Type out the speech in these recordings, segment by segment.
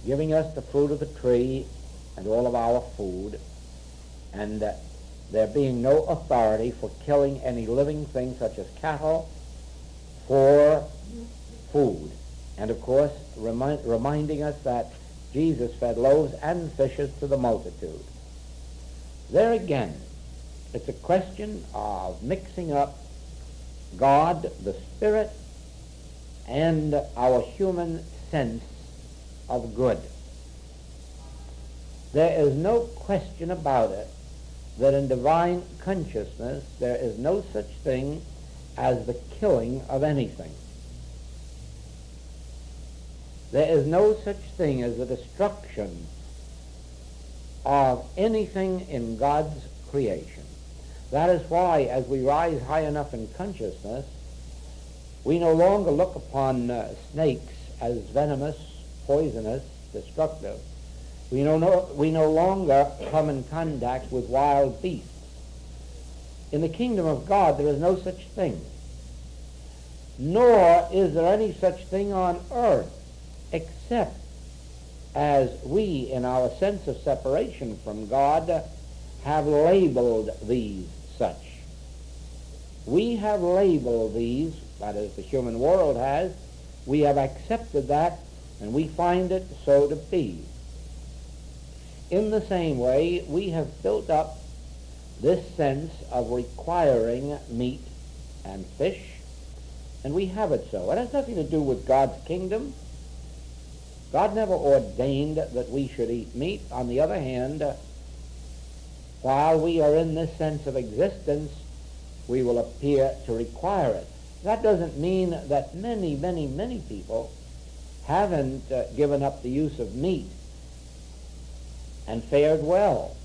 giving us the fruit of the tree and all of our food, and there being no authority for killing any living thing such as cattle for food. And of course, reminding us that Jesus fed loaves and fishes to the multitude. There again, it's a question of mixing up God, the Spirit, and our human sense of good. There is no question about it that in divine consciousness there is no such thing as the killing of anything. There is no such thing as the destruction of anything in God's creation. That is why, as we rise high enough in consciousness, we no longer look upon snakes as venomous, poisonous, destructive. We no longer come in contact with wild beasts. In the kingdom of God there is no such thing. Nor is there any such thing on earth, except as we, in our sense of separation from God, have labeled these such. We have labeled these, that is, the human world has. We have accepted that, and we find it so to be. In the same way, we have built up this sense of requiring meat and fish, and we have it so. It has nothing to do with God's kingdom. God never ordained that we should eat meat. On the other hand, while we are in this sense of existence, we will appear to require it. That doesn't mean that many people haven't given up the use of meat and fared well.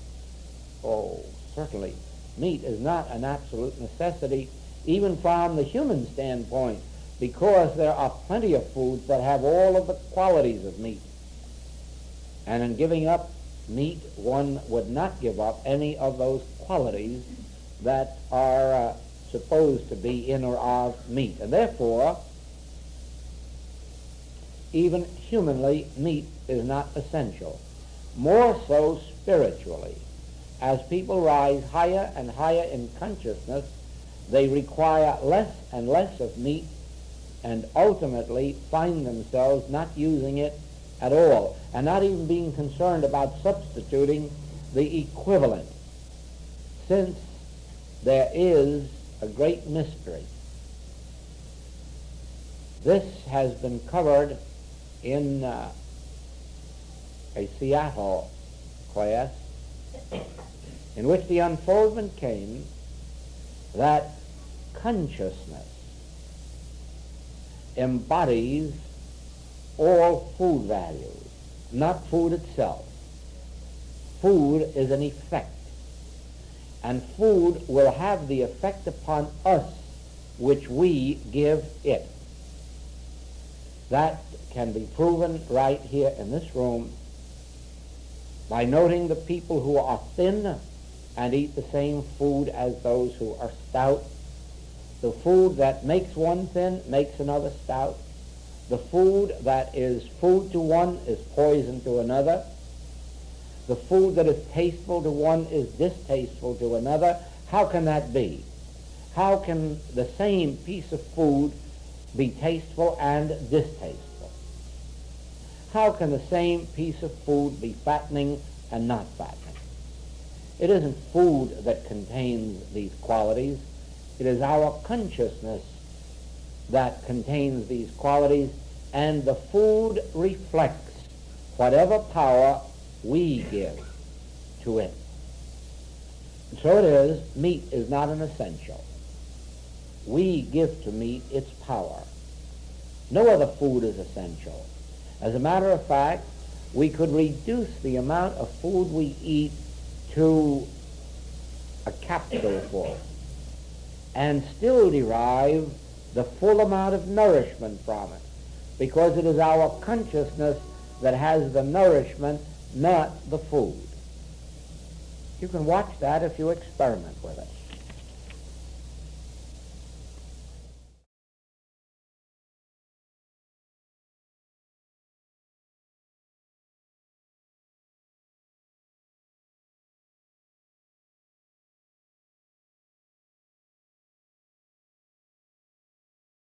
Oh, certainly, meat is not an absolute necessity, even from the human standpoint, because there are plenty of foods that have all of the qualities of meat. And in giving up meat, one would not give up any of those qualities that are supposed to be in or of meat. And therefore, even humanly, meat is not essential. More so spiritually. As people rise higher and higher in consciousness, they require less and less of meat, and ultimately find themselves not using it at all, and not even being concerned about substituting the equivalent, since there is a great mystery. This has been covered in a Seattle class, in which the unfoldment came that consciousness embodies all food values, not food itself. Food is an effect, and food will have the effect upon us which we give it. That can be proven right here in this room by noting the people who are thin and eat the same food as those who are stout. The food that makes one thin makes another stout. The food that is food to one is poison to another. The food that is tasteful to one is distasteful to another. How can that be? How can the same piece of food be tasteful and distasteful? How can the same piece of food be fattening and not fattening? It isn't food that contains these qualities. It is our consciousness that contains these qualities, and the food reflects whatever power we give to it. And so it is, meat is not an essential. We give to meat its power. No other food is essential. As a matter of fact, we could reduce the amount of food we eat to a capsuleful and still derive the full amount of nourishment from it, because it is our consciousness that has the nourishment, not the food. You can watch that if you experiment with it.